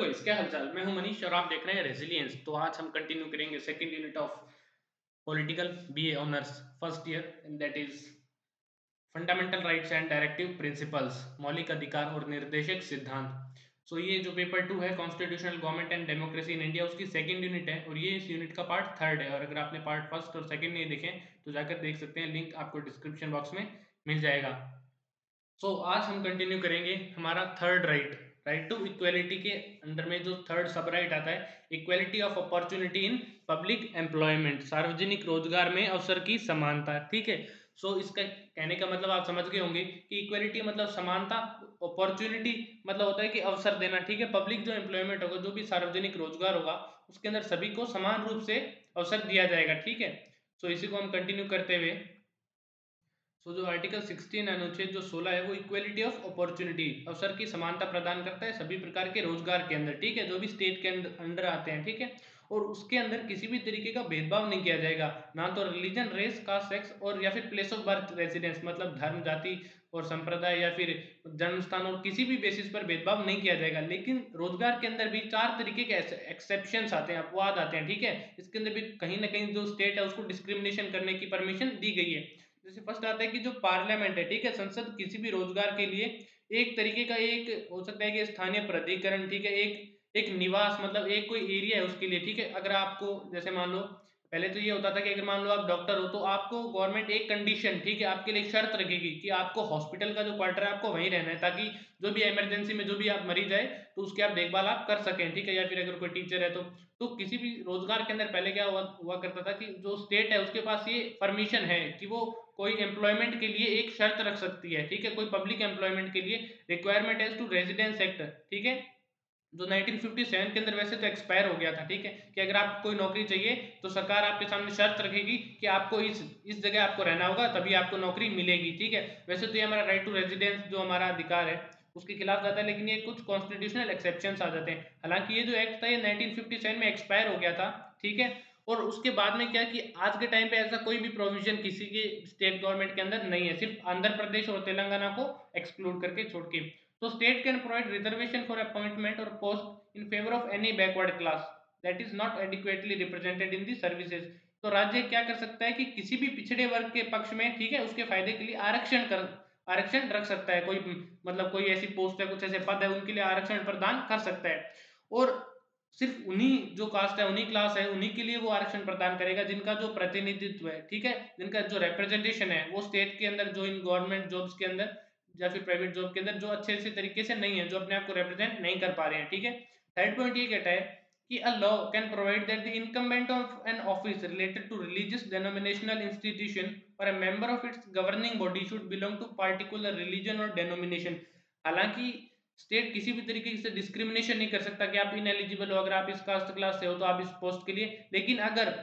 Guys, क्या हालचाल। मैं हूं मनीष और आप देख रहे हैं रेजिलियंस। तो आज हम कंटिन्यू करेंगे second unit of political BA honours first year, and that is fundamental rights and directive principles, मौलिक अधिकार और निर्देशक सिद्धांत। ये जो पेपर 2 है, constitutional government and democracy in India, उसकी सेकंड यूनिट है और ये इस यूनिट का पार्ट थर्ड है। और अगर आपने पार्ट फर्स्ट और सेकंड नहीं देखे तो जाकर देख सकते हैं, लिंक आपको डिस्क्रिप्शन बॉक्स में मिल जाएगा। आज हम कंटिन्यू करेंगे हमारा third right, right to equality के अंडर में जो थर्ड सब राइट आता है, equality of opportunity in public employment, सार्वजनिक रोजगार में अवसर की समानता। ठीक है। इसका कहने का मतलब आप समझ गए होंगे कि इक्वेलिटी मतलब समानता, अपॉर्चुनिटी मतलब होता है कि अवसर देना। ठीक है। पब्लिक जो एम्प्लॉयमेंट होगा, जो भी सार्वजनिक रोजगार होगा, उसके अंदर सभी को समान रूप से अवसर दिया जाएगा। ठीक है। इसी को हम कंटिन्यू करते हुए, जो आर्टिकल 16 अनुच्छेद जो 16 है, वो इक्वेलिटी ऑफ अपॉर्चुनिटी, अवसर की समानता प्रदान करता है सभी प्रकार के रोजगार के अंदर। ठीक है। जो भी स्टेट के अंडर आते हैं। ठीक है। और उसके अंदर किसी भी तरीके का भेदभाव नहीं किया जाएगा, ना तो रिलीजन, रेस, कास्ट, सेक्स और या फिर प्लेस ऑफ बर्थ, रेसिडेंस मतलब धर्म, जाति और संप्रदाय या फिर जन्म स्थान, और किसी भी बेसिस पर भेदभाव नहीं किया जाएगा। लेकिन रोजगार के अंदर भी 4 तरीके के एक्सेप्शंस आते हैं, अपवाद आते हैं। ठीक है। इसके अंदर भी कहीं ना कहीं जो स्टेट है उसको डिस्क्रिमिनेशन करने की परमिशन दी गई है। जैसे फर्स्ट आता है कि जो पार्लियामेंट है, ठीक है, संसद किसी भी रोजगार के लिए एक तरीके का, एक हो सकता है कि स्थानीय प्राधिकरण, ठीक है, एक एक निवास मतलब एक कोई एरिया है उसके लिए। ठीक है। अगर आपको जैसे मान लो, पहले तो ये होता था कि अगर मान लो आप डॉक्टर हो तो आपको गवर्नमेंट एक कंडीशन, ठीक है, आपके लिए एक शर्त रखेगी कि आपको हॉस्पिटल का जो क्वार्टर है आपको वहीं रहना है, ताकि जो भी इमरजेंसी में जो भी आप मरीज आए तो उसकी आप देखभाल आप कर सकें। ठीक है। या फिर अगर कोई टीचर है तो किसी भी रोजगार के अंदर पहले क्या हुआ करता था कि जो स्टेट है उसके पास ये परमिशन है कि वो कोई एम्प्लॉयमेंट के लिए एक शर्त रख सकती है। ठीक है। कोई पब्लिक एम्प्लॉयमेंट के लिए requirement as to residence act, ठीक है, जो 1957 के अंदर वैसे तो एक्सपायर हो गया था। ठीक है। कि अगर आपको कोई नौकरी चाहिए तो सरकार आपके सामने शर्त रखेगी कि आपको इस जगह आपको रहना होगा, तभी आपको नौकरी मिलेगी। ठीक है। वैसे तो ये हमारा राइट टू रेजिडेंस जो हमारा अधिकार है उसके खिलाफ जाता है, लेकिन ये कुछ कॉन्स्टिट्यूशनल एक्सेप्शंस आ जाते हैं। हालांकि ये जो एक्ट था ये 1957 में एक्सपायर हो गया था। ठीक है। और उसके बाद में क्या कि आज के टाइम पे ऐसा कोई भी प्रोविजन किसी के स्टेट गवर्नमेंट के अंदर नहीं है, सिर्फ आंध्र प्रदेश और तेलंगाना को एक्सक्लूड करके छोड़ के। state can provide reservation for appointment or post in favor of any backward class that is not adequately represented in the services। तो राज्य क्या कर सकता है कि किसी भी पिछड़े वर्ग के पक्ष में, ठीक है, उसके फायदे के लिए आरक्षण रख सकता है। कोई मतलब कोई ऐसी पोस्ट है, कुछ ऐसे पद है, उनके लिए आरक्षण प्रदान कर सकता है। और सिर्फ उन्हीं जो कास्ट है, उन्हीं क्लास है, उन्हीं के लिए वो आरक्षण प्रदान करेगा जिनका जो प्रतिनिधित्व है, ठीक है, जिनका जो रिप्रेजेंटेशन है वो स्टेट के अंदर, जो इन गवर्नमेंट जॉब्स के अंदर या फिर प्राइवेट जॉब के अंदर जो अच्छे तरीके से नहीं है, जो अपने आप को रिप्रेजेंट नहीं कर पा रहे हैं। ठीक है। थर्ड पॉइंट ये कहता है कि a law can provide that the incumbent of an office related to religious denominational institution और a member of its governing body should belong to particular religion और डेनोमिनेशन। हालांकि स्टेट किसी भी तरीके से डिस्क्रिमिनेशन नहीं कर सकता कि आप इनएलिजिबल हो, अगर आप इस कास्ट क्लास से हो तो आप इस पोस्ट के लिए। लेकिन अगर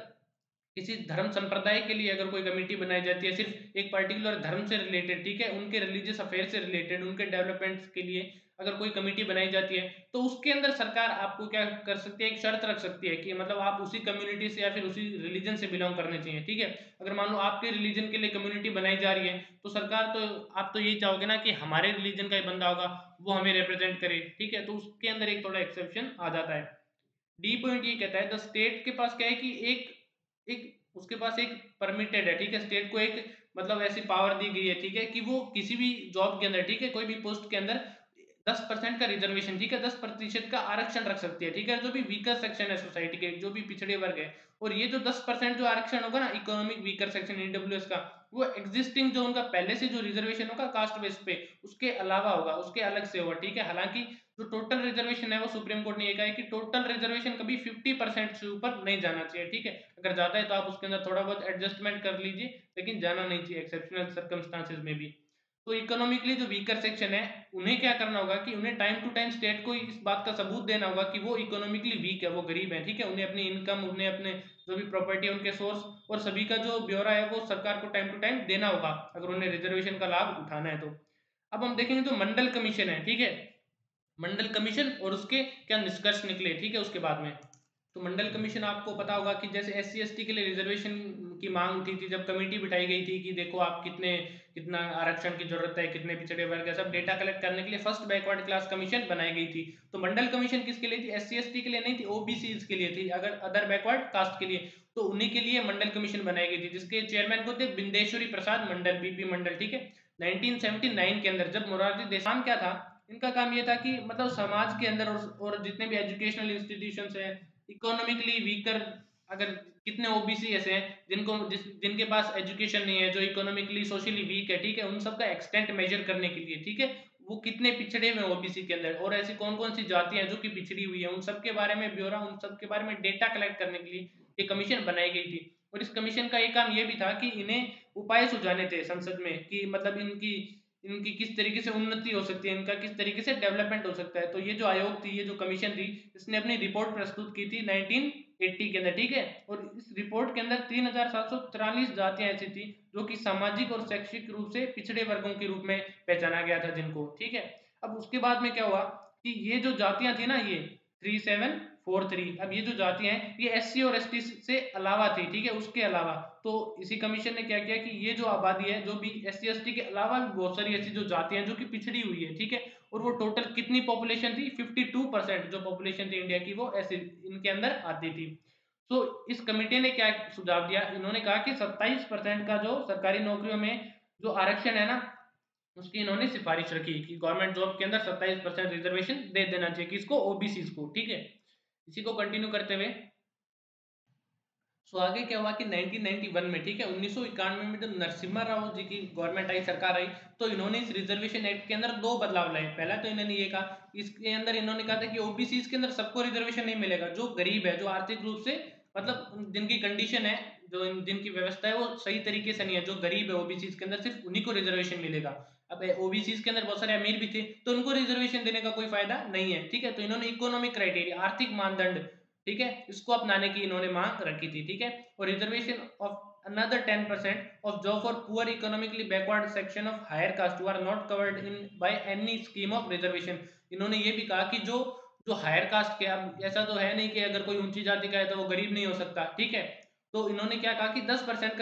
किसी धर्म संप्रदाय के लिए अगर कोई कमेटी बनाई जाती है सिर्फ एक पर्टिकुलर धर्म से रिलेटेड, ठीक है, उनके रिलीजियस अफेयर से रिलेटेड, उनके डेवलपमेंट के लिए अगर कोई कमेटी बनाई जाती है तो उसके अंदर सरकार आपको क्या कर सकती है, एक शर्त रख सकती है कि मतलब आप उसी कम्युनिटी से या फिर उसी रिलीजन से बिलोंग करने चाहिए। ठीक है। अगर मान लो आपके रिलीजन के लिए कम्युनिटी बनाई जा रही है तो सरकार तो, आप तो यही चाहोगे ना कि हमारे रिलीजन का ही बंदा होगा वो हमें रिप्रेजेंट करे। ठीक है। तो उसके अंदर एक थोड़ा एक्सेप्शन आ जाता है। डी पॉइंट ये कहता है द स्टेट के पास क्या है कि एक एक उसके पास एक परमिटेड है, ठीक है, स्टेट को एक मतलब ऐसी पावर दी गई है, ठीक है, कि वो किसी भी जॉब के अंदर, ठीक है, कोई भी पोस्ट के अंदर 10% का रिजर्वेशन, ठीक है, 10% का आरक्षण रख सकती है। ठीक है। जो भी वीकर सेक्शन है सोसाइटी के, जो भी पिछड़े वर्ग है, और ये जो 10% जो आरक्षण होगा ना, इकोनॉमिक वीकर सेक्शन ईडब्ल्यूएस का, वो एग्जिस्टिंग जो उनका पहले से जो रिजर्वेशन होगा कास्ट बेस पे, उसके अलावा होगा, उसके अलग से होगा। ठीक है। हालांकि जो टोटल रिजर्वेशन है वो सुप्रीम कोर्ट ने ये कहा है कि टोटल रिजर्वेशन कभी 50% से ऊपर नहीं जाना चाहिए। ठीक है। अगर ज्यादा है तो आप उसके अंदर थोड़ा बहुत एडजस्टमेंट कर लीजिए, लेकिन जाना नहीं चाहिए एक्सेप्शनल सर्कमस्टांसेस में भी। तो इकोनॉमिकली जो वीकर सेक्शन है उन्हें क्या करना होगा कि उन्हें टाइम टू टाइम स्टेट को इस बात का सबूत देना होगा कि वो इकोनॉमिकली वीक है, वो गरीब है। ठीक है। उन्हें अपनी इनकम, उन्हें अपने जो भी प्रॉपर्टी है, उनके सोर्स और सभी का जो ब्यौरा है वो सरकार को टाइम टू टाइम देना होगा अगर उन्हें रिजर्वेशन का लाभ उठाना है तो। अब हम देखेंगे जो मंडल कमीशन है, ठीक है, मंडल कमीशन और उसके क्या निष्कर्ष निकले। ठीक है। उसके बाद में तो मंडल कमीशन आपको पता होगा कि जैसे SC ST के लिए रिजर्वेशन की मांग उठी थी, जब कमेटी बिठाई गई थी कि देखो आप कितना आरक्षण की जरूरत है, कितने पिछड़े वर्ग है, सब डेटा कलेक्ट करने के लिए फर्स्ट बैकवर्ड क्लास कमीशन बनाई गई थी। तो मंडल कमीशन किसके लिए थी? SC ST के लिए नहीं थी, ओबीसी के लिए थी, अगर अदर बैकवर्ड कास्ट के लिए। तो उन्हीं के लिए मंडल कमीशन बनाई गई थी, जिसके चेयरमैन को थे बिंदेश्वरी प्रसाद मंडल, बीपी मंडल, ठीक है। 1979 के अंदर जब मोरारजी देसाई, क्या था इनका काम, ये था कि मतलब समाज के अंदर और जितने भी एजुकेशनल इंस्टीट्यूशंस हैं, इकोनॉमिकली वीकर, अगर कितने ओबीसी ऐसे हैं जिनके पास एजुकेशन नहीं है, जो इकोनॉमिकली सोशली वीक है, ठीक है, उन सब का एक्सटेंट मेजर करने के लिए, ठीक है, वो कितने पिछड़े हुए ओबीसी के अंदर, और ऐसी कौन कौन सी जातियां हैं जो कि पिछड़ी हुई है, उन सब के बारे में ब्यौरा, उन सब के बारे में डेटा कलेक्ट करने के लिए ये कमीशन बनाई गई थी। और इस कमीशन का एक काम ये भी था कि इन्हें उपाय सुझाने थे संसद में, कि मतलब इनकी इनकी किस तरीके से उन्नति हो सकती है, इनका किस तरीके से डेवलपमेंट हो सकता है। तो ये जो आयोग थी, ये जो कमीशन थी, इसने अपनी रिपोर्ट प्रस्तुत की थी 1980 के अंदर, ठीक है। और इस रिपोर्ट के अंदर 3743 जातियां ऐसी थी जो कि सामाजिक और शैक्षिक रूप से पिछड़े वर्गों के रूप में पहचाना गया था जिनको, ठीक है। अब उसके बाद में क्या हुआ कि ये जो जातियां थी ना, ये 3743, अब ये जो जातियां हैं ये SC और ST से अलावा थी, ठीक है, उसके अलावा। तो इसी कमीशन ने क्या किया कि ये जो आबादी है, जो भी SC ST के अलावा भी बहुत सारी ऐसी जो जातियां हैं जो कि पिछड़ी हुई है, ठीक है, और वो टोटल कितनी पॉपुलेशन थी, 52% जो पॉपुलेशन थी इंडिया की, वो ऐसे इनके अंदर आती थी। तो इस कमेटी ने क्या सुझाव दिया, इन्होंने कहा कि 27% का जो सरकारी नौकरियों में जो आरक्षण है ना, उसकी इन्होंने सिफारिश रखी कि गवर्नमेंट जॉब के अंदर 27% रिजर्वेशन दे देना चाहिए, किसको? ओबीसी को, ठीक है। इसी को कंटिन्यू करते हुए सो आगे क्या हुआ कि 1991 में, ठीक है, 1991 में जब नरसिम्हा राव जी की गवर्नमेंट आई, सरकार आई, तो इन्होंने इस रिजर्वेशन एक्ट के अंदर दो बदलाव लाए। पहला तो इन्होंने ये कहा, इसके अंदर इन्होंने कहा था कि ओबीसी के अंदर सबको रिजर्वेशन नहीं मिलेगा, जो गरीब है, जो आर्थिक रूप से मतलब जिनकी कंडीशन है, जो जिनकी व्यवस्था है वो सही तरीके से नहीं है, जो गरीब है ओबीसी के अंदर, सिर्फ उन्हीं को रिजर्वेशन मिलेगा। अब ओबीसी के अंदर बहुत सारे अमीर भी थे, तो उनको रिजर्वेशन देने का कोई फायदा नहीं है, ठीक है। तो इन्होंने इकोनॉमिक क्राइटेरिया, आर्थिक मानदंड, ठीक है, इसको अपनाने की इन्होंने मांग रखी थी, ठीक है। और reservation of another 10% of job for poor economically backward section of higher caste who are not covered in by any scheme of reservation। इन्होंने ये भी कहा कि जो जो हायर कास्ट के, अब ऐसा तो है नहीं कि अगर कोई ऊंची जाति का है तो वो गरीब नहीं हो सकता, ठीक है। तो इन्होंने क्या कहा कि 10%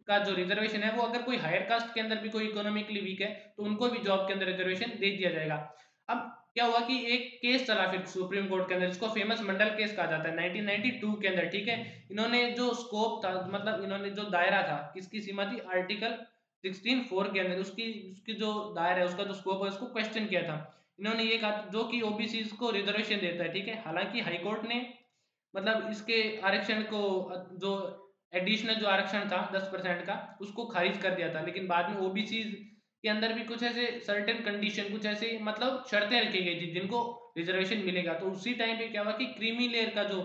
का जो रिजर्वेशन है, वो अगर कोई हायर कास्ट के अंदर भी कोई इकोनॉमिकली वीक है तो उनको भी जॉब के अंदर रिजर्वेशन दे दिया जाएगा। अब क्या हुआ कि एक केस चला फिर सुप्रीम कोर्ट के अंदर, इसको फेमस मंडल केस कहा जाता है, 1992 के अंदर, ठीक है। इन्होंने जो स्कोप था, मतलब इन्होंने जो दायरा था, किसकी सीमा थी, आर्टिकल 16(4) के अंदर, उसकी उसकी जो दायरा है, उसका जो स्कोप है, उसको क्वेश्चन किया था। इन्होंने ये कहा जो कि ओबीसी को रिजर्वेशन देता है, ठीक है। हालांकि हाईकोर्ट ने मतलब इसके आरक्षण को, जो एडिशनल जो आरक्षण था 10% का, उसको खारिज कर दिया था, लेकिन बाद में ओबीसी के अंदर भी कुछ ऐसे सर्टेन कंडीशन, कुछ ऐसे मतलब शर्तें रखी गई थी जिनको रिजर्वेशन मिलेगा। तो उसी टाइम पे क्या हुआ कि क्रीमी लेयर का जो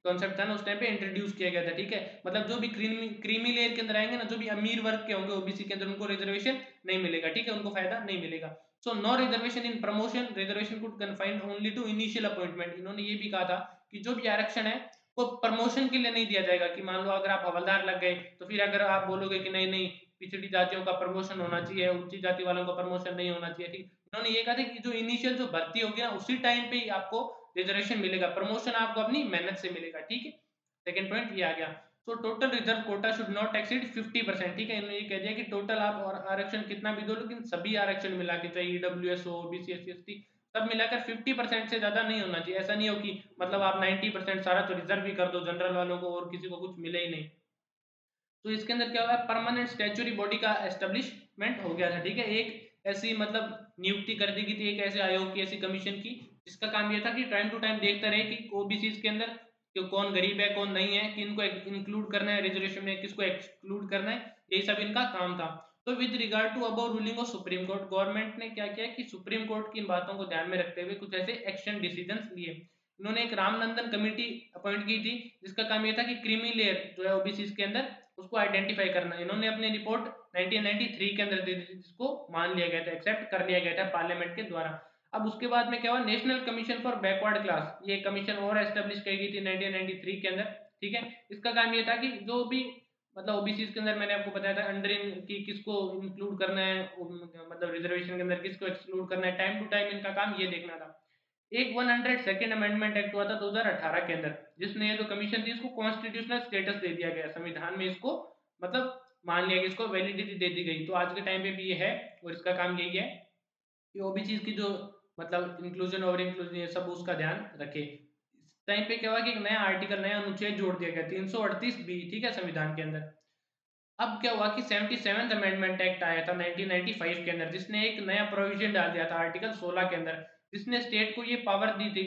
कॉन्सेप्ट था ना, उस टाइम पे इंट्रोड्यूस किया गया था, ठीक है। मतलब जो भी क्रीमी लेयर के अंदर आएंगे ना, जो भी अमीर वर्ग के होंगे ओबीसी के अंदर, उनको रिजर्वेशन नहीं मिलेगा, ठीक है, उनको फायदा नहीं मिलेगा। So no reservation in promotion, reservation could confined only to initial appointment. इन्होंने ये भी कहा था कि जो भी आरक्षण है वो प्रमोशन के लिए नहीं दिया जाएगा, कि मान लो अगर आप हवलदार लग गए, तो फिर अगर आप बोलोगे कि नहीं नहीं पिछड़ी जातियों का प्रमोशन होना चाहिए, ऊंची जाति वालों का प्रमोशन नहीं होना चाहिए, ठीक। उन्होंने ये कहा था कि जो इनिशियल जो भर्ती होगी ना, उसी टाइम पे ही आपको रिजर्वेशन मिलेगा, प्रमोशन आपको अपनी मेहनत से मिलेगा, ठीक है। सेकंड पॉइंट ये आ गया। तो total reserve quota should not exceed 50%, ठीक है। इन्होंने ये कह दिया कि टोटल आप और आरक्षण कितना भी दो, लेकिन सभी आरक्षण मिला के, चाहे ईडब्ल्यूएस हो, ओबीसी, एससी, एसटी, सब मिलाकर 50% से ज्यादा नहीं होना चाहिए। ऐसा नहीं हो कि मतलब आप 90% सारा तो रिजर्व भी कर दो जनरल वालों को और किसी को कुछ मिले ही नहीं। तो इसके अंदर क्या हुआ, परमानेंट स्टैच्यूरी बॉडी का एस्टेब्लिशमेंट हो गया था, ठीक है। एक ऐसी मतलब नियुक्ति कर दी गई थी, एक ऐसे आयोग की, ऐसी कमीशन की, जिसका काम ये था कि टाइम टू टाइम देखता रहे कि ओबीसी के अंदर कि कौन गरीब है, कौन नहीं है, किनको इंक्लूड करना है रिजर्वेशन में, किसको एक्सक्लूड करना है, यही सब इनका काम था। तो with regard to above ruling of supreme court, government ने क्या किया कि सुप्रीम कोर्ट की इन बातों को ध्यान में रखते हुए कुछ ऐसे एक्शन डिसीजन लिए। इन्होंने एक रामनंदन कमेटी अपॉइंट की थी, जिसका काम यह था कि क्रीमी लेयर जो है ओबीसी के अंदर, उसको आइडेंटिफाई करना। इन्होंने अपनी रिपोर्ट 1993 के अंदर दी थी, जिसको मान लिया गया था, एक्सेप्ट कर लिया गया था पार्लियामेंट के द्वारा। अब उसके बाद में क्या हुआ, national commission for backward class, ये कमीशन और एस्टेब्लिश की गई थी 1993 के अंदर, ठीक है। इसका काम ये था कि जो भी मतलब ओबीसी के अंदर, मैंने आपको बताया था अंडर इन की किसको इंक्लूड करना है, मतलब रिजर्वेशन के अंदर किसको एक्सक्लूड करना है, टाइम टू टाइम इनका काम ये देखना था। एक 102nd अमेंडमेंट एक्ट हुआ था 2018 के अंदर, जिसने ये जो कमीशन थी इसको कॉन्स्टिट्यूशनल स्टेटस दे दिया गया, संविधान में इसको मतलब मान लिया कि इसको वैलिडिटी दे दी गई, तो आज के टाइम पे भी ये है और इसका काम यही है कि वो भी चीज़ की जो मतलब इंक्लूजन और इंक्लूजन ये सब उसका ध्यान रखे। इस टाइम पे क्या हुआ कि एक नया आर्टिकल, नया अनुच्छेद जोड़ दिया गया 338 बी, ठीक है, संविधान के अंदर। अब क्या हुआ कि 77th अमेंडमेंट एक्ट आया था 1995 के अंदर, जिसने एक नया प्रोविजन डाल दिया था आर्टिकल 16 के अंदर, जिसने स्टेट को ये पावर दी थी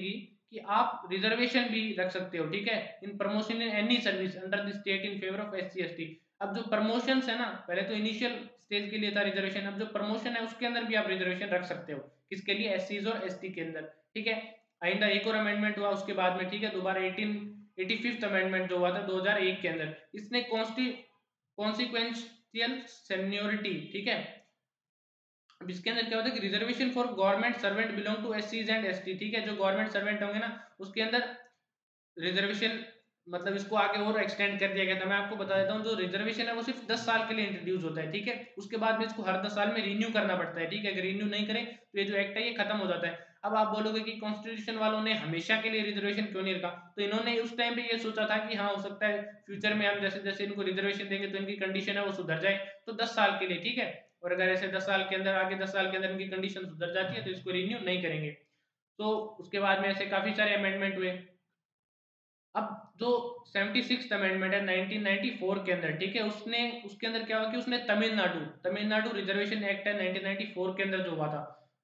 कि आप रिजर्वेशन भी रख सकते हो, ठीक है, in promotion in any service under the state in favour of S C S T. अब जो प्रमोशन है ना, पहले तो इनिशियल स्टेज के लिए था रिजर्वेशन, अब जो प्रमोशन है उसके अंदर भी आप रिजर्वेशन रख सकते हो। किसके लिए? एस सीज और एस टी के अंदर, ठीक है। आइंदा एक और अमेंडमेंट हुआ उसके बाद में, ठीक है, दोबारा 85th अमेंडमेंट जो हुआ था 2001 के अंदर, इसने कॉन्सिक्वेंशियल सेनियोरिटी, ठीक है। अब इसके अंदर क्या होता है कि reservation for government servant belong to S Cs and S T, ठीक है, जो गवर्नमेंट सर्वेंट होंगे ना उसके अंदर रिजर्वेशन, मतलब इसको आगे और एक्सटेंड कर दिया गया था। मैं आपको बता देता हूँ, जो रिजर्वेशन है वो सिर्फ 10 साल के लिए इंट्रोड्यूस होता है, ठीक है, उसके बाद में इसको हर 10 साल में रिन्यू करना पड़ता है, ठीक है। अगर रिन्यू नहीं करें तो ये जो एक्ट है ये खत्म हो जाता है। अब आप बोलोगे कि कॉन्स्टिट्यूशन वालों ने हमेशा के लिए रिजर्वेशन क्यों नहीं रखा, तो इन्होंने उस टाइम पे ये सोचा था कि हाँ हो सकता है फ्यूचर में हम जैसे जैसे इनको रिजर्वेशन देंगे तो इनकी कंडीशन है वो सुधर जाए, तो 10 साल के लिए, ठीक है। और अगर ऐसे 10 साल के अंदर, आगे 10 साल के अंदर इनकी कंडीशन सुधर जाती है तो इसको रिन्यू नहीं करेंगे। तो उसके बाद में ऐसे काफी सारे अमेंडमेंट हुए। अब जो 76th अमेंडमेंट है 1994 के अंदर, ठीक है, उसने उसके अंदर क्या हुआ कि उसने तमिलनाडु तमिलनाडु रिजर्वेशन एक्ट है 1994 के अंदर जो हुआ था,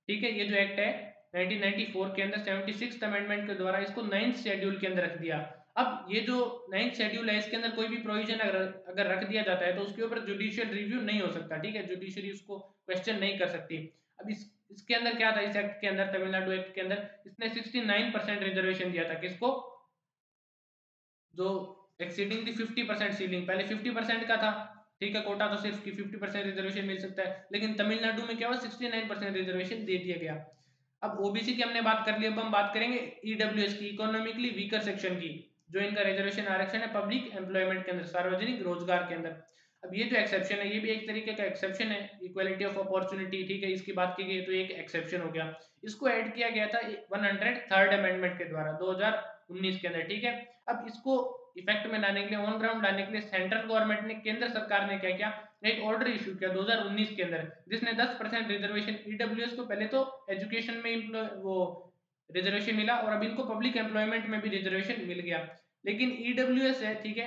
ठीक है, ये जो एक्ट है 1994 के अंदर 76th अमेंडमेंट के द्वारा इसको 9th शेड्यूल के अंदर रख दिया। अब ये जो 9th शेड्यूल है इसके अंदर कोई भी प्रोविजन अगर अगर रख दिया जाता है तो उसके ऊपर जुडिशियल रिव्यू नहीं हो सकता, ठीक है, जुडिशरी उसको क्वेश्चन नहीं कर सकती। अब इसके अंदर क्या था, इस एक्ट के अंदर, तमिलनाडु एक्ट के अंदर इसने 69% रिजर्वेशन दिया था, किसको? जो एक्सीडिंग दी 50% सीलिंग, पहले 50% का था, ठीक है, कोटा तो सिर्फ 50% रिजर्वेशन मिल सकता है, लेकिन तमिलनाडु में क्या हुआ 69% रिजर्वेशन दे दिया गया। अब ओबीसी की हमने बात कर ली, अब हम बात करेंगे ईडब्ल्यूएस की, इकोनॉमिकली वीकर सेक्शन की, जो इनका रिजर्वेशन आरक्षण है पब्लिक एम्प्लॉयमेंट के अंदर, सार्वजनिक रोजगार के अंदर। अब ये जो एक्सेप्शन है ये भी एक तरीके का एक्सेप्शन है, इक्वालिटी ऑफ अपॉर्चुनिटी, ठीक है, इसकी बात की गई तो एक एक्सेप्शन हो गया। इसको ऐड किया गया था 103rd अमेंडमेंट के द्वारा 2019 के अंदर, ठीक है। अब इसको इफेक्ट में लाने के लिए, ऑन ग्राउंड लाने के लिए सेंट्रल गवर्नमेंट ने, केंद्र सरकार ने क्या किया, एक ऑर्डर इशू किया 2019 के अंदर, जिसने 10% रिजर्वेशन ईडब्ल्यूएस को, पहले तो एजुकेशन में वो रिजर्वेशन मिला और अब इनको पब्लिक एम्प्लॉयमेंट में भी रिजर्वेशन मिल गया। लेकिन ईडब्ल्यूएस है, ठीक है,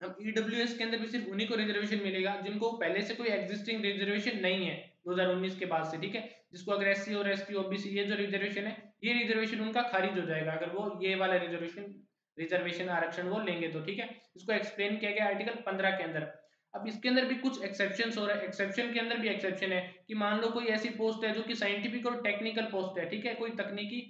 अब ईडब्ल्यूएस के अंदर भी सिर्फ उन्हीं को रिजर्वेशन मिलेगा जिनको पहले से कोई एग्जिस्टिंग रिजर्वेशन नहीं है 2019 के बाद से, ठीक है। जिसको अगर एससी और एसटी ओबीसी ये जो रिजर्वेशन है, ये रिजर्वेशन उनका खारिज हो जाएगा अगर वो ये वाला रिजर्वेशन आरक्षण वो लेंगे तो, ठीक है। इसको एक्सप्लेन किया गया आर्टिकल 15 के अंदर। अब इसके अंदर भी कुछ एक्सेप्शन हो रहे हैं, एक्सेप्शन के अंदर भी एक्सेप्शन है कि मान लो कोई ऐसी पोस्ट है जो कि साइंटिफिक और टेक्निकल पोस्ट है, ठीक है, कोई तकनीकी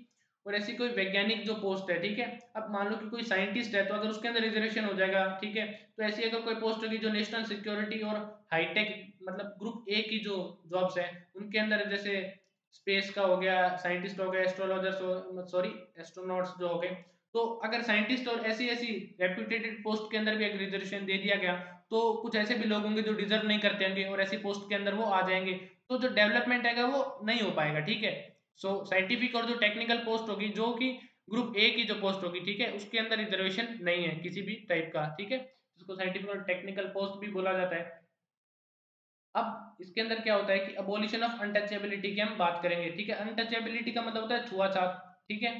और ऐसी कोई वैज्ञानिक जो पोस्ट है, ठीक है। अब मान लो कि कोई साइंटिस्ट है तो अगर उसके अंदर रिजर्वेशन हो जाएगा, ठीक है। तो ऐसी अगर कोई पोस्ट होगी जो नेशनल सिक्योरिटी और हाईटेक, मतलब ग्रुप ए की जो जॉब्स है उनके अंदर, जैसे स्पेस का हो गया, साइंटिस्ट हो गए, एस्ट्रोलॉजर्स, सॉरी एस्ट्रोनॉट्स जो हो गए, तो अगर साइंटिस्ट और ऐसी ऐसी रेप्यूटेटेड पोस्ट के अंदर भी अगर रिजर्वेशन दे दिया गया तो कुछ ऐसे भी लोग होंगे जो डिजर्व नहीं करते होंगे और ऐसी पोस्ट के अंदर वो आ जाएंगे, तो जो डेवलपमेंट है वो नहीं हो पाएगा, ठीक है। सो साइंटिफिक और जो टेक्निकल पोस्ट होगी, जो कि ग्रुप ए की जो पोस्ट होगी, ठीक है, उसके अंदर रिजर्वेशन नहीं है किसी भी टाइप का, ठीक है, जिसको साइंटिफिक और टेक्निकल पोस्ट भी बोला जाता है। अब इसके अंदर क्या होता है कि अबोलिशन ऑफ अनटचेबिलिटी की हम बात करेंगे, ठीक है। अनटचेबिलिटी का मतलब होता है छुआछात, ठीक है,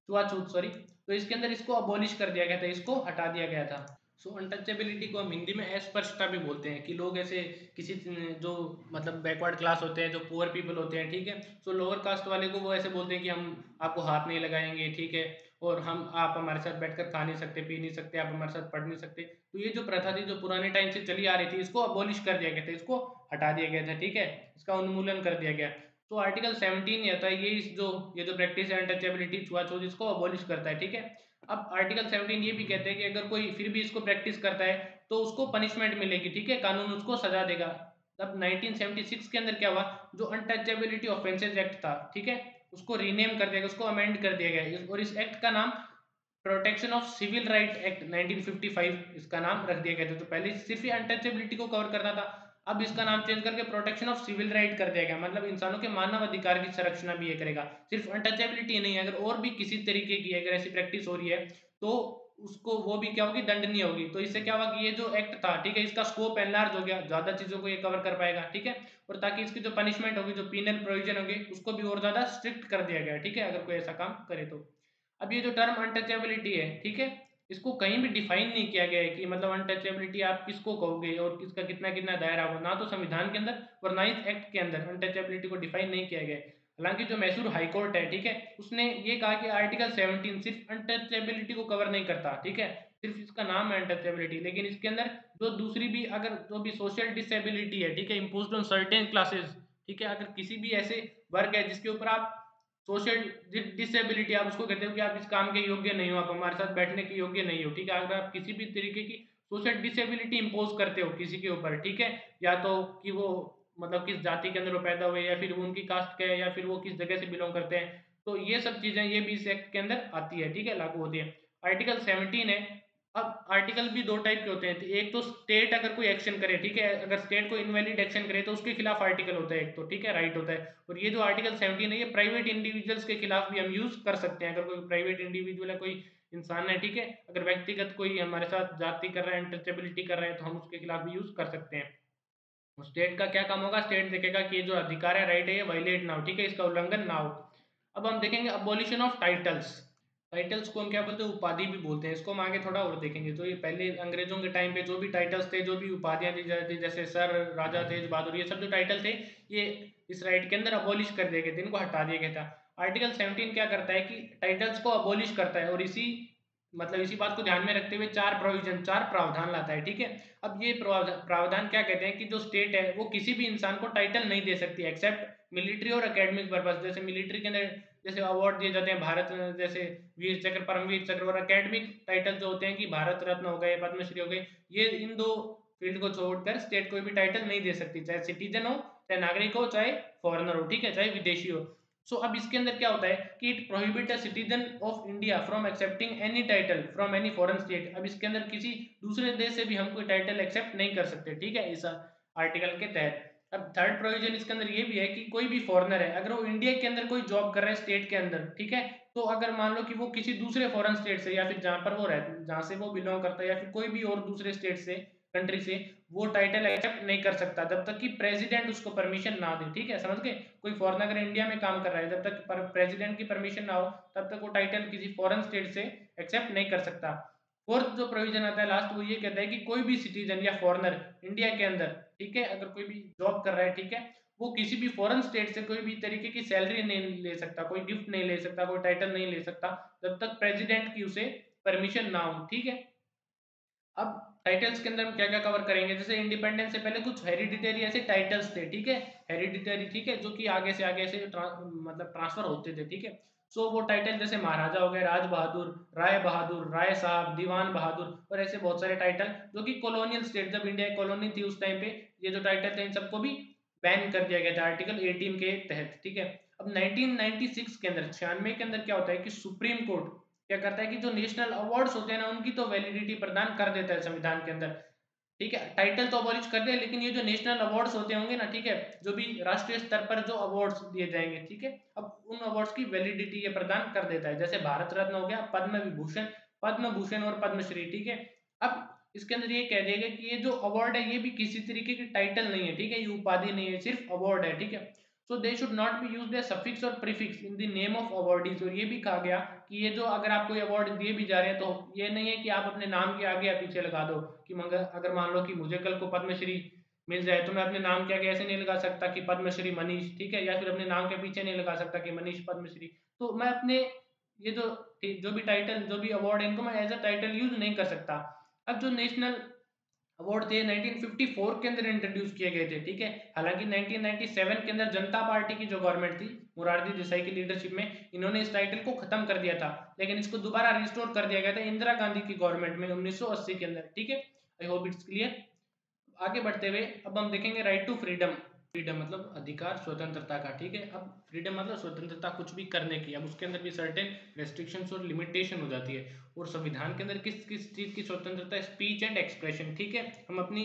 छुआछूत, सॉरी। तो इसके अंदर इसको अबोलिश कर दिया गया था, इसको हटा दिया गया था। सो अनटचेबिलिटी को हम हिंदी में अस्पृश्यता भी बोलते हैं, कि लोग ऐसे किसी जो मतलब बैकवर्ड क्लास होते हैं, जो पुअर पीपल होते हैं, ठीक है, सो लोअर कास्ट वाले को वो ऐसे बोलते हैं कि हम आपको हाथ नहीं लगाएंगे, ठीक है, और हम आप हमारे साथ बैठकर खा नहीं सकते, पी नहीं सकते, आप हमारे साथ पढ़ नहीं सकते। तो ये जो प्रथा थी जो पुराने टाइम से चली आ रही थी, इसको अबोलिश कर दिया गया था, इसको हटा दिया गया था, ठीक है, इसका उन्मूलन कर दिया गया। तो आर्टिकल 17 ये होता है, ये जो प्रैक्टिस है अनटचेबिलिटी, छुआछूत, इसको अबोलिश करता है, ठीक है। अब आर्टिकल 17 ये भी कहते हैं कि अगर कोई फिर भी इसको प्रैक्टिस करता है तो उसको पनिशमेंट मिलेगी, ठीक है, कानून उसको सजा देगा। तब 1976 के अंदर क्या हुआ, जो अनटचेबिलिटी ऑफेंसेस एक्ट था, ठीक है, उसको रीनेम कर दिया गया, उसको अमेंड कर दिया गया, और इस एक्ट का नाम protection of civil right act 1955 इसका नाम रख दिया गया था। तो पहले सिर्फ ही अनटचेबिलिटी को कवर करता था, अब इसका नाम चेंज करके प्रोटेक्शन ऑफ सिविल राइट कर दिया गया, मतलब इंसानों के मानव अधिकार की संरक्षण भी ये करेगा। सिर्फ अनटचेबिलिटी नहीं, अगर और भी किसी तरीके की अगर ऐसी प्रैक्टिस हो रही है तो उसको वो भी क्या होगी, दंडनीय होगी। तो इससे क्या हुआ कि ये जो एक्ट था, ठीक है, इसका स्कोप एनलार्ज हो गया, ज्यादा चीजों को ये कवर कर पाएगा, ठीक है। और ताकि इसकी जो पनिशमेंट होगी, जो पीनल प्रोविजन होगी, उसको भी और ज्यादा स्ट्रिक्ट कर दिया गया, ठीक है, अगर कोई ऐसा काम करे तो। अब ये जो टर्म अनटचेबिलिटी है, ठीक है, इसको कहीं भी डिफाइन नहीं किया गया है कि मतलब अनटचेबिलिटी आप किसको कहोगे और किसका कितना कितना दायरा होगा, ना तो संविधान के अंदर और ना ही एक्ट के अंदर अनटचेबिलिटी को डिफाइन नहीं किया गया है। हालांकि जो मैसूर हाईकोर्ट है, ठीक है, उसने ये कहा कि आर्टिकल 17 सिर्फ अनटचेबिलिटी को कवर नहीं करता, ठीक है, सिर्फ इसका नाम है अनटचेबिलिटी, लेकिन इसके अंदर जो दूसरी भी अगर जो भी सोशल डिसेबिलिटी है, ठीक है, इम्पोज्ड ऑन सर्टेन क्लासेस, ठीक है, अगर किसी भी ऐसे वर्ग है जिसके ऊपर आप सोशल डिसेबिलिटी, आप उसको कहते हो कि आप इस काम के योग्य नहीं हो, आप हमारे साथ बैठने के योग्य नहीं हो, ठीक है, अगर आप किसी भी तरीके की सोशल डिसेबिलिटी इम्पोज करते हो किसी के ऊपर, ठीक है, या तो कि वो मतलब किस जाति के अंदर वो पैदा हुए, या फिर वो उनकी कास्ट क्या है, या फिर वो किस जगह से बिलोंग करते हैं, तो ये सब चीजें ये भी इस एक्ट के अंदर आती है, ठीक है, लागू होती है। आर्टिकल 17 है। अब आर्टिकल भी दो टाइप के होते हैं, तो एक तो स्टेट अगर कोई एक्शन करे, ठीक है, अगर स्टेट कोई इनवैलिड एक्शन करे तो उसके खिलाफ आर्टिकल होता है एक, तो ठीक है, राइट होता है। और ये जो आर्टिकल 17 है, ये प्राइवेट इंडिविजुअल्स के खिलाफ भी हम यूज कर सकते हैं, अगर कोई प्राइवेट इंडिविजुअल है, कोई इंसान है, ठीक है, अगर व्यक्तिगत कोई हमारे साथ जाति कर रहा है, इंटरचेबिलिटी कर रहा है, तो हम उसके खिलाफ भी यूज कर सकते हैं। स्टेट का क्या काम होगा, स्टेट देखेगा कि ये जो अधिकार है, राइट है, ये वायलेट ना हो, ठीक है, इसका उल्लंघन ना हो। अब हम देखेंगे अबोलिशन ऑफ टाइटल्स। टाइटल्स को हम क्या बोलते हैं, उपाधि भी बोलते हैं, इसको हम आगे थोड़ा और देखेंगे। तो ये पहले अंग्रेजों के टाइम पे जो भी टाइटल्स थे, जो भी उपाधियां दी जाती थी, जैसे सर, राजा, तेज बहादुर, ये सब जो टाइटल थे, ये इस राइट के अंदर अबोलिश कर दिए गए थे, इनको हटा दिया गया था। आर्टिकल 17 क्या करता है कि टाइटल्स को अबोलिश करता है, और इसी मतलब इसी बात को ध्यान में रखते हुए चार प्रोविजन, चार प्रावधान लाता है, ठीक है। अब ये प्रावधान क्या कहते हैं कि जो स्टेट है वो किसी भी इंसान को टाइटल नहीं दे सकती एक्सेप्ट मिलिट्री और एकेडमिक पर्पज। जैसे मिलिट्री के अंदर जैसे अवार्ड दिए जाते हैं, भारत जैसे वीर चक्र, परमवीर चक्र, और एकेडमिक टाइटल जो होते हैं कि भारत रत्न हो गए, पद्मश्री हो गए, ये इन दो फील्ड को छोड़कर स्टेट कोई भी टाइटल नहीं दे सकती, चाहे सिटीजन हो, चाहे नागरिक हो, चाहे फॉरेनर हो, ठीक है, चाहे विदेशी हो। सो अब इसके अंदर क्या होता है कि it prohibit a citizen of India from accepting any title from any foreign state. अब इसके अंदर किसी दूसरे देश से भी हम कोई टाइटल एक्सेप्ट नहीं कर सकते, ठीक है, इस आर्टिकल के तहत। अब थर्ड प्रोविजन इसके अंदर ये भी है कि कोई भी फॉरेनर है, अगर वो इंडिया के अंदर कोई जॉब कर रहा है स्टेट के अंदर, ठीक है, तो अगर मान लो कि वो किसी दूसरे फॉरेन स्टेट से, या फिर जहां पर वो रहता, जहां से वो बिलोंग करता है, या फिर कोई भी और दूसरे स्टेट से, कंट्री से, वो टाइटल एक्सेप्ट नहीं कर सकता जब तक कि प्रेसिडेंट उसको परमिशन ना दे, ठीक है, समझ गए। कोई फॉरेन अगर इंडिया में काम कर रहा है, जब तक प्रेसिडेंट की परमिशन ना हो, तब तक वो टाइटल किसी फॉरेन स्टेट से एक्सेप्ट नहीं कर सकता। फोर्थ जो प्रोविजन आता है लास्ट, वो ये कहता है कि कोई भी सिटीजन या फॉरेनर इंडिया के अंदर, ठीक है, अगर कोई भी जॉब कर रहा है, ठीक है, वो किसी भी फॉरेन स्टेट से कोई भी तरीके की सैलरी नहीं ले सकता, कोई गिफ्ट नहीं ले सकता, कोई टाइटल नहीं ले सकता, जब तक प्रेसिडेंट की उसे परमिशन ना हो, ठीक है। अब टाइटल्स के अंदर हम क्या क्या कवर करेंगे, जैसे इंडिपेंडेंस से पहले कुछ हेरिडिटरी ऐसे टाइटल्स थे, ठीक है, हेरिडिटरी, ठीक है, जो कि आगे से मतलब ट्रांसफर होते थे, ठीक है। सो वो टाइटल जैसे महाराजा हो गए, राज बहादुर, राय साहब, दीवान बहादुर, और ऐसे बहुत सारे टाइटल जो कि कॉलोनियल स्टेट, जब इंडिया कॉलोनी थी उस टाइम पे, ये जो टाइटल थे इन सबको भी बैन कर दिया गया था आर्टिकल 18 के तहत, ठीक है। अब 1996 के अंदर, 96 के अंदर क्या होता है कि सुप्रीम कोर्ट क्या करता है कि जो नेशनल अवार्ड्स होते हैं ना, उनकी तो वैलिडिटी प्रदान कर देता है संविधान के अंदर, ठीक है, टाइटल तो अबॉलिश कर दे, लेकिन ये जो नेशनल अवार्ड्स होते होंगे ना, ठीक है, जो भी राष्ट्रीय स्तर पर जो अवार्ड्स दिए जाएंगे, ठीक है, अब उन अवार्ड्स की वैलिडिटी ये प्रदान कर देता है, जैसे भारत रत्न हो गया, पद्म विभूषण, पद्म भूषण और पद्मश्री, ठीक है। अब इसके अंदर ये कह दिया गया कि ये जो अवार्ड है ये भी किसी तरीके की टाइटल नहीं है, ठीक है, ये उपाधि नहीं है, सिर्फ अवार्ड है, ठीक है। So they should not be used as suffix और prefix in the name of awardees. और ये भी कहा गया कि ये जो अगर आप कोई अवार्ड दिए भी जा रहे हैं, तो ये नहीं है कि आप अपने नाम के आगे या पीछे लगा दो, कि मगर अगर मान लो कि मुझे कल को पद्मश्री मिल जाए, तो मैं अपने नाम के आगे ऐसे नहीं लगा सकता कि पद्मश्री मनीष, ठीक है, या फिर अपने नाम के पीछे नहीं लगा सकता कि मनीष पद्मश्री। तो मैं अपने ये जो भी टाइटल, जो भी अवार्ड है, इनको मैं एज अ टाइटल यूज नहीं कर सकता। अब जो नेशनल अवार्ड थे 1954 के अंदर इंट्रोड्यूस किए गए थे, ठीक है। हालांकि 1997 के अंदर जनता पार्टी की जो गवर्नमेंट थी मुरारजी देसाई की लीडरशिप में, इन्होंने इस टाइटल को खत्म कर दिया था, लेकिन इसको दोबारा रिस्टोर कर दिया गया था इंदिरा गांधी की गवर्नमेंट में 1980 के अंदर, ठीक है। I hope it's clear. आगे बढ़ते हुए अब हम देखेंगे राइट टू फ्रीडम। फ्रीडम मतलब अधिकार स्वतंत्रता का, ठीक है। अब फ्रीडम मतलब स्वतंत्रता कुछ भी करने की, अब उसके अंदर भी सर्टेन रेस्ट्रिक्शंस और लिमिटेशन हो जाती है। और संविधान के अंदर किस किस चीज की स्वतंत्रता, स्पीच एंड एक्सप्रेशन, ठीक है, हम अपनी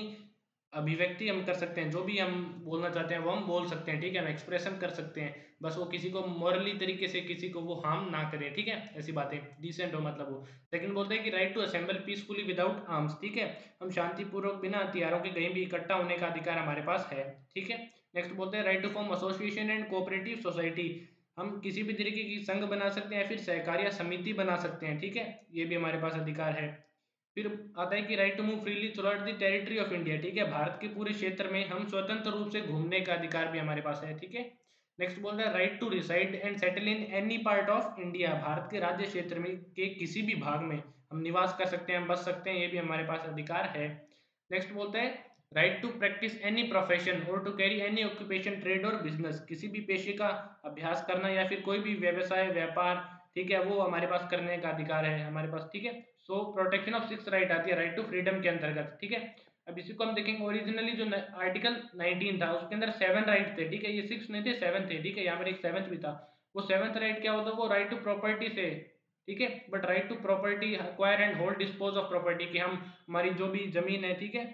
अभिव्यक्ति हम कर सकते हैं, जो भी हम बोलना चाहते हैं वो हम बोल सकते हैं, ठीक है, हम एक्सप्रेशन कर सकते हैं, बस वो किसी को मॉरली तरीके से किसी को वो हार्म ना करे, ठीक है, ऐसी बातें डिसेंट हो मतलब वो। सेकंड बोलते हैं कि right to assemble peacefully without arms, ठीक है, हम शांतिपूर्वक बिना हथियारों के कहीं भी इकट्ठा होने का अधिकार हमारे पास है, ठीक है। नेक्स्ट बोलते हैं right to form association and cooperative society, हम किसी भी तरीके की संघ बना सकते हैं या फिर सहकारिता समिति बना सकते हैं, ठीक है, ये भी हमारे पास अधिकार है। फिर आता है कि right to move freely throughout the territory of India, ठीक है, भारत के पूरे क्षेत्र में हम स्वतंत्र रूप से घूमने का अधिकार भी हमारे पास है, ठीक है। नेक्स्ट बोल रहा है right to reside and settle in any part of India, Bharat के राज्य क्षेत्र में के किसी भी भाग में हम निवास कर सकते हैं, हम बस सकते हैं, ये भी हमारे पास अधिकार है। नेक्स्ट बोलते हैं right to practise any profession और to carry any occupation trade और बिजनेस, किसी भी पेशे का अभ्यास करना या फिर कोई भी व्यवसाय व्यापार, ठीक है, वो हमारे पास करने का अधिकार है हमारे पास, ठीक है। सो प्रोटेक्शन ऑफ सिक्स राइट आती है राइट टू फ्रीडम के अंतर्गत, ठीक है। अब इसी को हम देखेंगे, ओरिजिनली जो आर्टिकल 19 था उसके अंदर 7 राइट थे, ठीक है, ये 6 नहीं थे 7 थे, ठीक है, यहाँ पर एक 7th भी था। वो 7th राइट क्या होता है, वो राइट टू प्रॉपर्टी से, ठीक है, but right to property acquire and hold dispose of property, कि हम हमारी जो भी जमीन है, ठीक है,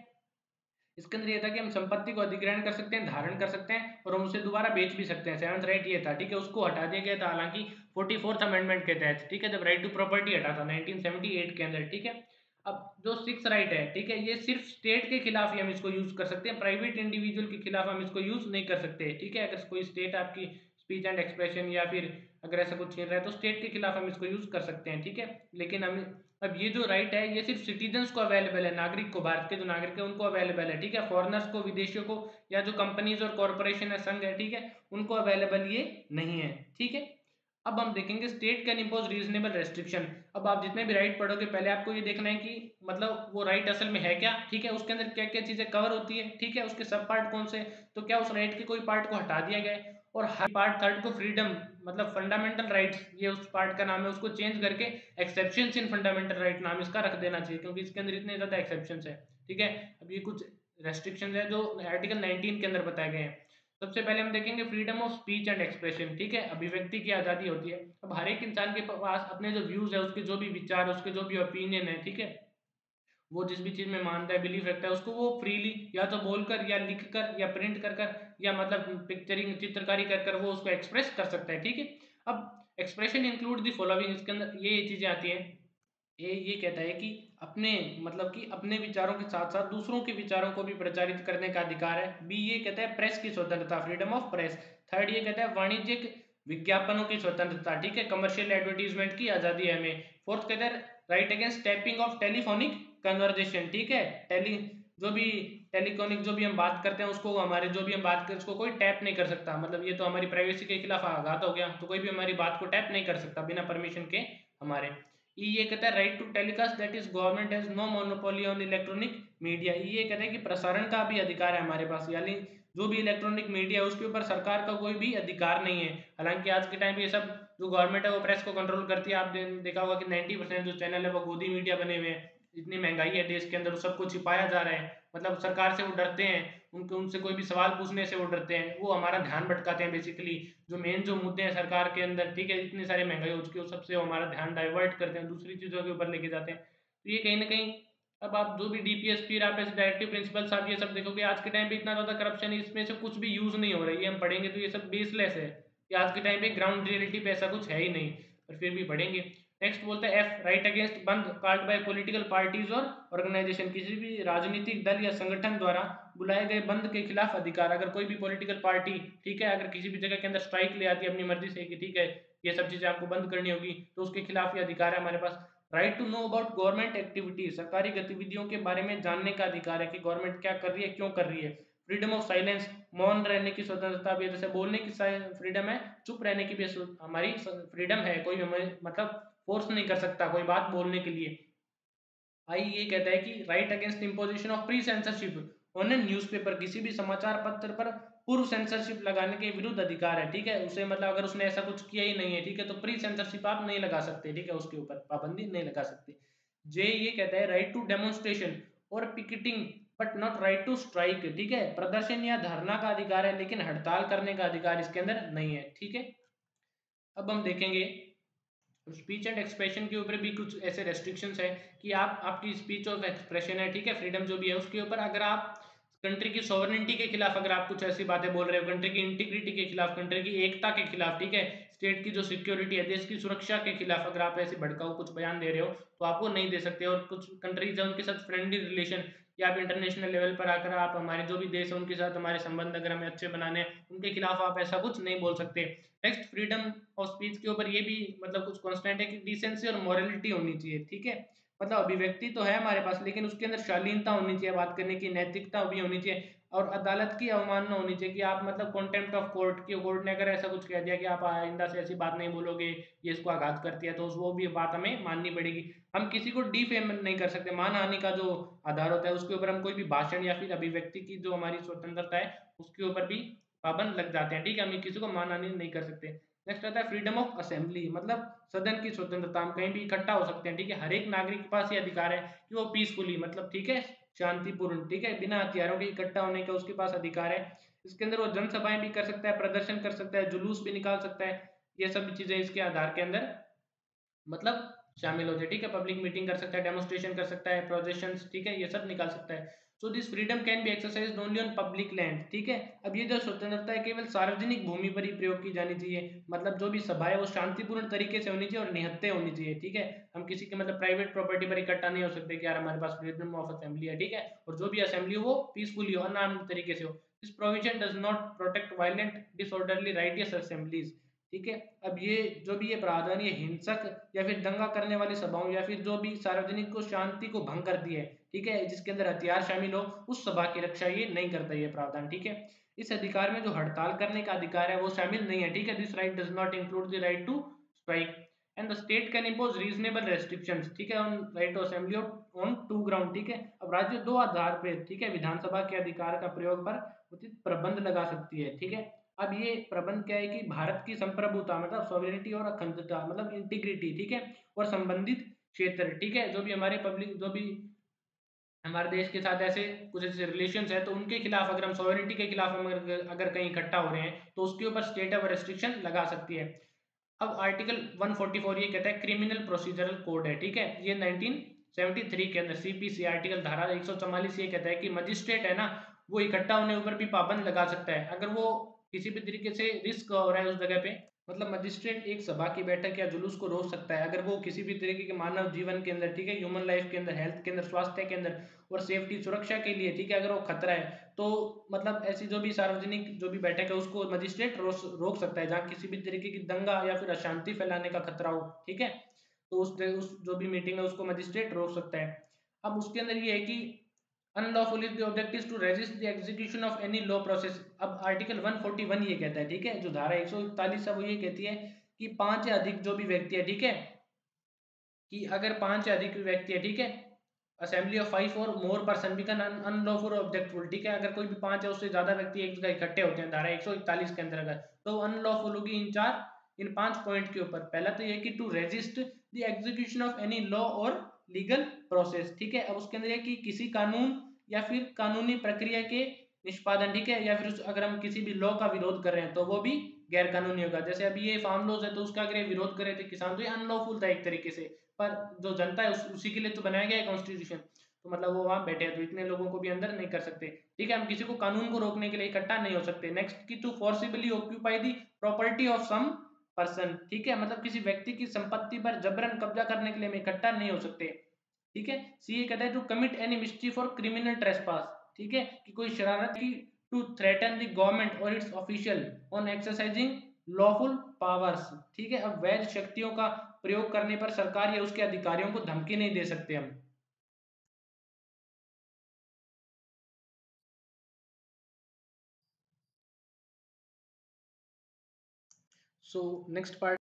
इसके अंदर ये था कि हम संपत्ति को अधिग्रहण कर सकते हैं, धारण कर सकते हैं और हम उसे दोबारा बेच भी सकते हैं, 7th राइट ये था, ठीक है, उसको हटा दिया गया था हालांकि 44th अमेंडमेंट के तहत, ठीक है, जब राइट टू प्रॉपर्टी हटा था 1978 के अंदर, ठीक है। अब जो 6th राइट है, ठीक है, ये सिर्फ स्टेट के खिलाफ ही हम इसको यूज कर सकते हैं, प्राइवेट इंडिविजुअल के खिलाफ हम इसको यूज नहीं कर सकते, ठीक है, अगर कोई स्टेट आपकी स्पीच एंड एक्सप्रेशन या फिर अगर ऐसा कुछ छीन रहा है तो स्टेट के खिलाफ हम इसको यूज कर सकते हैं, ठीक है। लेकिन हम अब ये जो राइट है ये सिर्फ सिटीजन्स को अवेलेबल है, नागरिक को, भारत के जो नागरिक है उनको अवेलेबल है, ठीक है, फॉरेनर्स को, विदेशियों को या जो कंपनीज और कॉर्पोरेशन है, संघ है, ठीक है, उनको अवेलेबल ये नहीं है, ठीक है। अब हम देखेंगे state can impose reasonable restriction. अब आप जितने भी राइट पढ़ोगे पहले आपको ये देखना है कि मतलब वो राइट असल में है क्या, ठीक है, उसके अंदर क्या क्या चीजें कवर होती है, ठीक है, उसके सब पार्ट कौन से, तो क्या उस राइट के कोई पार्ट को हटा दिया गया है, और हर पार्ट थर्ड को फ्रीडम मतलब फंडामेंटल राइट्स, ये उस पार्ट का नाम है, उसको चेंज करके एक्सेप्शंस इन फंडामेंटल राइट नाम इसका रख देना चाहिए, क्योंकि इसके अंदर इतने ज्यादा एक्सेप्शंस है, ठीक है। अब ये कुछ रेस्ट्रिक्शंस है जो आर्टिकल 19 के अंदर बताए गए हैं। सबसे पहले हम देखेंगे freedom of speech and expression, ठीक है, अभिव्यक्ति की आज़ादी होती है। अब हर एक इंसान के पास अपने जो व्यूज है, उसके जो भी विचार, उसके जो भी ओपिनियन है, ठीक है, वो जिस भी चीज में मानता है, बिलीव रखता है, उसको वो फ्रीली या तो बोलकर या लिख कर या प्रिंट कर कर या मतलब पिक्चरिंग चित्रकारी कर कर वो उसको एक्सप्रेस कर सकता है, ठीक है। अब एक्सप्रेशन इंक्लूड दी फॉलोइंग, इसके अंदर ये चीजें आती हैं। ये कहता है कि अपने मतलब कि अपने विचारों के साथ साथ दूसरों के विचारों को भी प्रचारित करने का अधिकार है। बी ये कहता है प्रेस की स्वतंत्रता, फ्रीडम ऑफ प्रेस। थर्ड ये कहता है वाणिज्यिक विज्ञापनों की स्वतंत्रता, ठीक है, कमर्शियल एडवर्टीजमेंट की आजादी है हमें। फोर्थ कहता है right against tapping of telephonic conversation, ठीक है, टेली जो भी टेलीफोनिक जो भी हम बात करते हैं उसको, हमारे जो भी हम बात करें उसको कोई टैप नहीं कर सकता, मतलब ये तो हमारी प्राइवेसी के खिलाफ आघात हो गया, तो कोई भी हमारी बात को टैप नहीं कर सकता बिना परमिशन के हमारे। ये कहता है right to telecast, that is government has no monopoly on electronic media. ये कहता है कि प्रसारण का भी अधिकार है हमारे पास, यानी जो भी इलेक्ट्रॉनिक मीडिया है उसके ऊपर सरकार का कोई भी अधिकार नहीं है। हालांकि आज के टाइम पे ये सब जो गवर्नमेंट है वो प्रेस को कंट्रोल करती है। आप देखा होगा कि 90% जो चैनल है वो गोदी मीडिया बने हुए हैं। इतनी महंगाई है देश के अंदर, सबको छिपाया जा रहा है, मतलब सरकार से वो डरते हैं, उनके उनसे कोई भी सवाल पूछने से वो डरते हैं, वो हमारा ध्यान भटकाते हैं बेसिकली। जो मेन जो मुद्दे हैं सरकार के अंदर, ठीक है, इतनी सारी महंगाई हो चुकी है, सबसे वो हमारा ध्यान डाइवर्ट करते हैं, दूसरी चीज़ों के ऊपर लेके जाते हैं। तो ये कहीं ना कहीं, अब आप जो भी डीपीएस फिर आप ऐसे डायरेक्टिव प्रिंसिपल्स आप ये सब देखोगे, आज के टाइम पे इतना ज़्यादा करप्शन है, इसमें से कुछ भी यूज़ नहीं हो रहा है, ये हम पढ़ेंगे तो ये सब बेसलेस है, कि आज के टाइम पे ग्राउंड रियलिटी पे ऐसा कुछ है ही नहीं, पर फिर भी पढ़ेंगे। नेक्स्ट बोलते हैं एफ राइट अगेंस्ट बंद कॉल्ड बाय पॉलिटिकल पार्टीज और ऑर्गेनाइजेशन, किसी भी राजनीतिक दल या संगठन द्वारा बुलाए गए बंद के खिलाफ अधिकार। अगर कोई भी पॉलिटिकल पार्टी, ठीक है, अगर किसी भी जगह के अंदर स्ट्राइक ले आती है अपनी मर्जी से कि ठीक है ये सब चीजें आपको बंद करनी होगी, तो उसके खिलाफ ये अधिकार है हमारे पास। Right to know about government activities, सरकारी गतिविधियों के बारे में जानने का अधिकार है कि गवर्नमेंट क्या कर रही है, क्यों कर रही है। फ्रीडम ऑफ साइलेंस, मौन रहने की स्वतंत्रता भी है, जैसे बोलने की फ्रीडम है, चुप रहने की भी हमारी फ्रीडम है, कोई हमें मतलब फोर्स नहीं कर सकता कोई बात बोलने के लिए। आई ये कहता है कि right against imposition of pre censorship on newspaper, किसी भी समाचार पत्र पर पूर्व सेंसरशिप लगाने के विरुद्ध अधिकार है, ठीक है, उसे मतलब अगर उसने ऐसा कुछ किया ही नहीं है, ठीक है, तो प्री सेंसरशिप आप नहीं लगा सकते, ठीक है, उसके ऊपर पाबंदी नहीं लगा सकते। जे ये कहता है राइट टू डेमोन्स्ट्रेशन और picketing but not right to strike, ठीक है, प्रदर्शन या धरना का अधिकार है लेकिन हड़ताल करने का अधिकार इसके अंदर नहीं है, ठीक है। अब हम देखेंगे स्पीच एंड एक्सप्रेशन के ऊपर भी कुछ ऐसे रेस्ट्रिक्शंस है कि आप आपकी स्पीच ऑफ एक्सप्रेशन है, ठीक है, फ्रीडम जो भी है उसके ऊपर अगर आप कंट्री की सॉवरेनिटी के खिलाफ अगर आप कुछ ऐसी बातें बोल रहे हो, कंट्री की इंटीग्रिटी के खिलाफ, कंट्री की एकता के खिलाफ, ठीक है, स्टेट की जो सिक्योरिटी है, देश की सुरक्षा के खिलाफ अगर आप ऐसे भड़काऊ कुछ बयान दे रहे हो तो आपको नहीं दे सकते। और कुछ कंट्रीज है उनके साथ फ्रेंडली रिलेशन, या आप इंटरनेशनल लेवल पर आकर आप हमारे जो भी देश है उनके साथ हमारे संबंध अगर हमें अच्छे बनाने हैं, उनके खिलाफ आप ऐसा कुछ नहीं बोल सकते। नेक्स्ट, फ्रीडम ऑफ स्पीच के ऊपर ये भी मतलब कुछ कॉन्स्टेंट है कि डिसेंसी और मॉरलिटी होनी चाहिए, ठीक है। मतलब अभिव्यक्ति तो है हमारे पास, लेकिन उसके अंदर शालीनता होनी चाहिए, बात करने की नैतिकता भी होनी चाहिए, और अदालत की अवमानना होनी चाहिए कि आप मतलब कॉन्टेम्प्ट ऑफ कोर्ट की, कोर्ट ने अगर ऐसा कुछ कह दिया कि आप आइंदा से ऐसी बात नहीं बोलोगे, ये इसको आघात करती है, तो वो भी बात हमें माननी पड़ेगी। हम किसी को डिफेम नहीं कर सकते, मानहानि का जो आधार होता है उसके ऊपर हम कोई भी भाषण या फिर अभिव्यक्ति की जो हमारी स्वतंत्रता है उसके ऊपर भी पाबंद लग जाते हैं, ठीक है, हम किसी को मानहानि नहीं कर सकते। नेक्स्ट आता है फ्रीडम ऑफ असेंबली, मतलब सदन की स्वतंत्रता, हम कहीं भी इकट्ठा हो सकते हैं, ठीक है, हर एक नागरिक के पास ये अधिकार है कि वो पीसफुली, मतलब ठीक है, शांतिपूर्ण, ठीक है, बिना हथियारों के इकट्ठा होने का उसके पास अधिकार है। इसके अंदर वो जनसभाएं भी कर सकता है, प्रदर्शन कर सकता है, जुलूस भी निकाल सकता है, ये सब चीजें इसके आधार के अंदर मतलब शामिल होते हैं, ठीक है, पब्लिक मीटिंग कर सकता है, डेमोस्ट्रेशन कर सकता है, प्रोजेक्शन, ठीक है, ये सब निकाल सकता है। So this freedom can be exercised only on public land, ठीक है। अब ये जो स्वतंत्रता है केवल सार्वजनिक भूमि पर ही प्रयोग की जानी चाहिए, मतलब जो भी सभा है वो शांतिपूर्ण तरीके से होनी चाहिए और निहत्थे होनी चाहिए, ठीक है। हम किसी के मतलब प्राइवेट प्रॉपर्टी पर इकट्ठा नहीं हो सकते कि यार हमारे पास फ्रीडम ऑफ असेंबली है, ठीक है, और जो भी असेंबली हो वो पीसफुली हो, अनार्म्ड तरीके से हो। This provision does not protect violent disorderly righteous assemblies, ठीक है। अब ये जो भी ये प्रावधान ये हिंसक या फिर दंगा करने वाली सभाओं या फिर जो भी सार्वजनिक को शांति को भंग करती है, ठीक है, जिसके अंदर हथियार शामिल हो, उस सभा की रक्षा ये नहीं करता ये प्रावधान, ठीक है। इस अधिकार में जो हड़ताल करने का अधिकार है वो शामिल नहीं है, ठीक है। This right does not include the right to strike and the state can impose reasonable restrictions, ठीक है, on right to assembly on to ground, ठीक है। अब राज्य दो आधार पे, ठीक है, विधानसभा के अधिकार का प्रयोग पर उचित प्रबंध लगा सकती है, ठीक है। अब ये प्रबंध क्या है कि भारत की संप्रभुता मतलब सॉवरेनिटी और अखंडता मतलब इंटीग्रिटी, ठीक है, और संबंधित क्षेत्र, ठीक है, जो भी हमारे पब्लिक जो भी हमारे देश के साथ ऐसे कुछ ऐसे रिलेशन है तो उनके खिलाफ अगर हम सॉवरेनिटी के खिलाफ हम अगर कहीं इकट्ठा हो रहे हैं तो उसके ऊपर स्टेट अब रेस्ट्रिक्शन लगा सकती है। अब आर्टिकल 144 ये कहता है क्रिमिनल प्रोसीजरल कोड है, ठीक है, ये 1973 के अंदर सीपीसी आर्टिकल धारा 144 ये कहता है कि मजिस्ट्रेट है ना वो इकट्ठा होने ऊपर भी पाबंद लगा सकता है अगर वो किसी भी तरीके से रिस्क हो रहा है उस जगह पे। मतलब मजिस्ट्रेट एक सभा की बैठक या जुलूस को रोक सकता है अगर वो किसी भी तरीके के मानव जीवन के अंदर, ठीक है, ह्यूमन लाइफ के अंदर, हेल्थ के अंदर, स्वास्थ्य के अंदर और सेफ्टी सुरक्षा के लिए, ठीक है, अगर वो खतरा है तो मतलब ऐसी जो भी सार्वजनिक जो भी बैठक है उसको मजिस्ट्रेट रोक सकता है जहाँ किसी भी तरीके की दंगा या फिर अशांति फैलाने का खतरा हो, ठीक है, तो उस जो भी मीटिंग है उसको मजिस्ट्रेट रोक सकता है। अब उसके अंदर ये है कि unlawful is the object is to resist the execution of any law process. अब आर्टिकल 141 ये कहता है, ठीक है, जो धारा 141 है वो ये कहती है कि पांच या अधिक जो भी व्यक्ति है, ठीक है, कि अगर पांच या अधिक व्यक्ति है, ठीक है, असेंबली ऑफ 5 और मोर पर्सन बिकम अनलॉफुल ऑब्जेक्टफुल, ठीक है, अगर कोई भी पांच है उससे ज्यादा व्यक्ति एक जगह इकट्ठे होते हैं धारा 141 के अंतर्गत तो अनलॉफुल होगी इन चार इन 5 पॉइंट के ऊपर। पहला तो ये कि to resist the execution of any law और लीगल प्रोसेस, ठीक है। अब उसके अंदर है कि किसी कानून या फिर कानूनी प्रक्रिया के निष्पादन, ठीक है, या फिर अगर हम किसी भी लॉ का विरोध कर रहे हैं तो वो भी गैर कानूनी होगा। जैसे अभी ये फार्म लॉज है तो उसका अगर विरोध कर रहे थे किसान तो ये अनलॉफुल था एक तरीके से, पर जो जनता है उसी के लिए तो बनाया गया है कॉन्स्टिट्यूशन, तो मतलब वो वहां बैठे हैं तो इतने लोगों को भी अंदर नहीं कर सकते, ठीक है, हम किसी को कानून को रोकने के लिए इकट्ठा नहीं हो सकते। नेक्स्ट की to forcibly occupy the property of some person, ठीक है, मतलब किसी व्यक्ति की संपत्ति पर जबरन कब्जा करने के लिए हम इकट्ठा नहीं हो सकते, ठीक है। सी ये कहता है to commit any mischief for criminal trespass, ठीक है, कि कोई शरारत की टू थ्रेटन द गवर्नमेंट और its official on exercising lawful powers, ठीक है। अब वैध शक्तियों का प्रयोग करने पर सरकार या उसके अधिकारियों को धमकी नहीं दे सकते हम। So next part